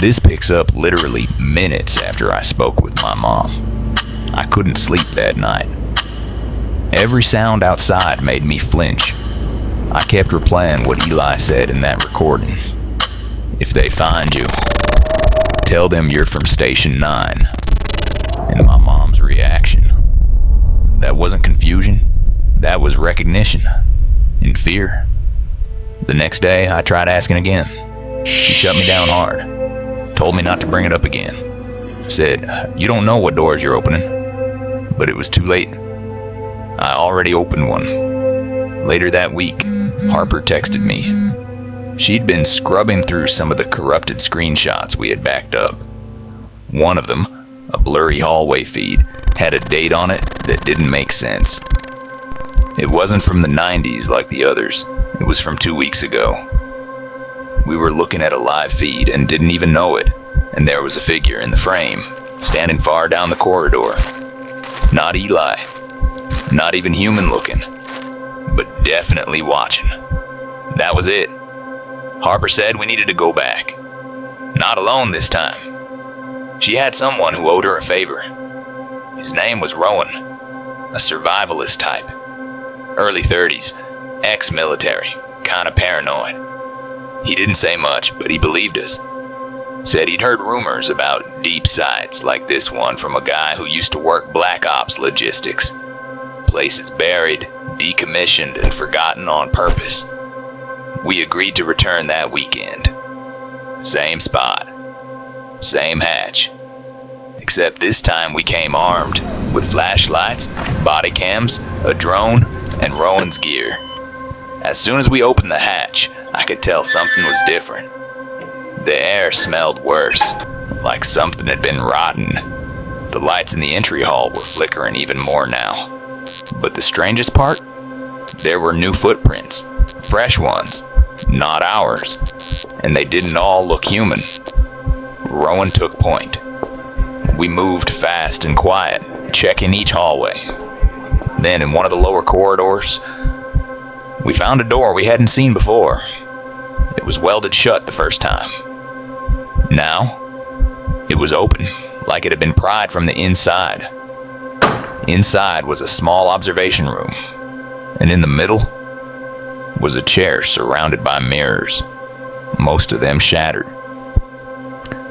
This picks up literally minutes after I spoke with my mom. I couldn't sleep that night. Every sound outside made me flinch. I kept replaying what Eli said in that recording. If they find you, tell them you're from Station 9. And my mom's reaction. That wasn't confusion. That was recognition. And fear. The next day, I tried asking again. She shut me down hard. Told me not to bring it up again. Said, you don't know what doors you're opening. But it was too late. I already opened one. Later that week, Harper texted me. She'd been scrubbing through some of the corrupted screenshots we had backed up. One of them, a blurry hallway feed, had a date on it that didn't make sense. It wasn't from the 90s like the others. It was from 2 weeks ago. We were looking at a live feed and didn't even know it, and there was a figure in the frame, standing far down the corridor. Not Eli. Not even human looking, but definitely watching. That was it. Harper said we needed to go back. Not alone this time. She had someone who owed her a favor. His name was Rowan, a survivalist type. Early 30s, ex-military, kinda paranoid. He didn't say much, but he believed us. Said he'd heard rumors about deep sites like this one from a guy who used to work Black Ops logistics. Places buried, decommissioned, and forgotten on purpose. We agreed to return that weekend. Same spot. Same hatch. Except this time we came armed, with flashlights, body cams, a drone, and Rowan's gear. As soon as we opened the hatch, I could tell something was different. The air smelled worse, like something had been rotten. The lights in the entry hall were flickering even more now. But the strangest part? There were new footprints, fresh ones, not ours, and they didn't all look human. Rowan took point. We moved fast and quiet, checking each hallway. Then in one of the lower corridors, we found a door we hadn't seen before. It was welded shut the first time. Now, it was open, like it had been pried from the inside. Inside was a small observation room, and in the middle was a chair surrounded by mirrors, most of them shattered.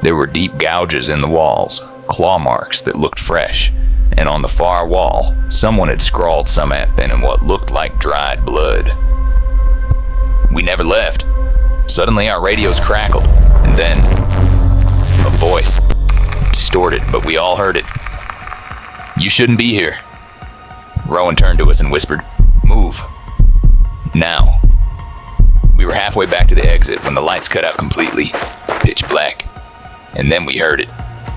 There were deep gouges in the walls, claw marks that looked fresh, and on the far wall, someone had scrawled something in what looked like dried blood. We never left. Suddenly our radios crackled, and then a voice, distorted, but we all heard it. You shouldn't be here. Rowan turned to us and whispered, move. Now. We were halfway back to the exit when the lights cut out completely, pitch black. And then we heard it,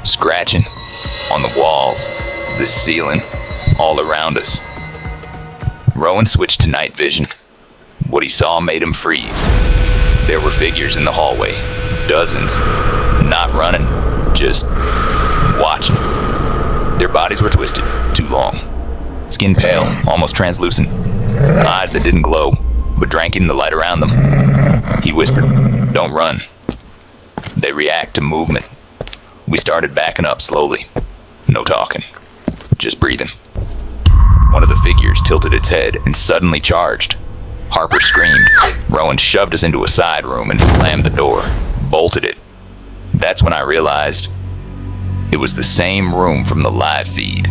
scratching on the walls, the ceiling, all around us. Rowan switched to night vision. What he saw made him freeze. There were figures in the hallway, dozens, not running, just watching. Their bodies were twisted, too long. Skin pale, almost translucent. Eyes that didn't glow, but drank in the light around them. He whispered, don't run. They react to movement. We started backing up slowly. No talking. Just breathing. One of the figures tilted its head and suddenly charged. Harper screamed. Rowan shoved us into a side room and slammed the door, bolted it. That's when I realized it was the same room from the live feed.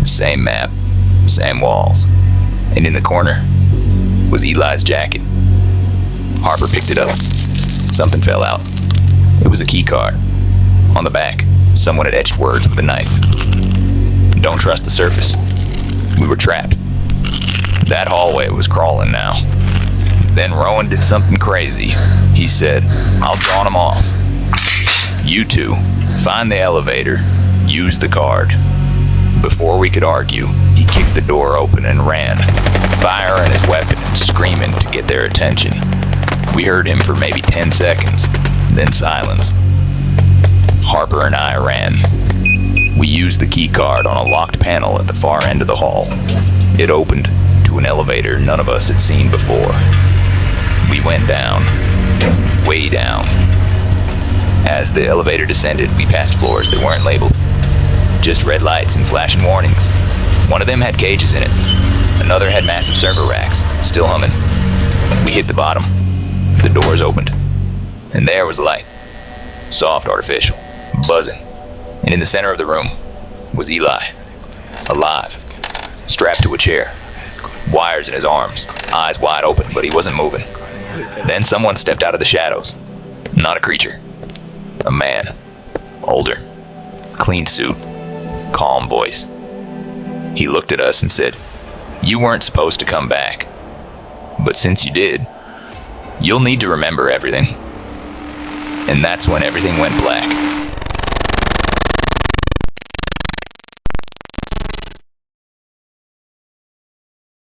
Same map, same walls. And in the corner was Eli's jacket. Harper picked it up. Something fell out. It was a key card. On the back, someone had etched words with a knife. Don't trust the surface. We were trapped. That hallway was crawling now. Then Rowan did something crazy. He said, I'll draw him off. You two, find the elevator, use the card. Before we could argue, he kicked the door open and ran, firing his weapon and screaming to get their attention. We heard him for maybe 10 seconds, then silence. Harper and I ran. We used the key card on a locked panel at the far end of the hall. It opened to an elevator none of us had seen before. We went down, way down. As the elevator descended, we passed floors that weren't labeled. Just red lights and flashing warnings. One of them had cages in it. Another had massive server racks, still humming. We hit the bottom. The doors opened. And there was light. Soft, artificial, buzzing. And in the center of the room was Eli. Alive. Strapped to a chair. Wires in his arms. Eyes wide open, but he wasn't moving. Then someone stepped out of the shadows. Not a creature. A man. Older. Clean suit. Calm voice. He looked at us and said, "You weren't supposed to come back. But since you did, you'll need to remember everything." And that's when everything went black.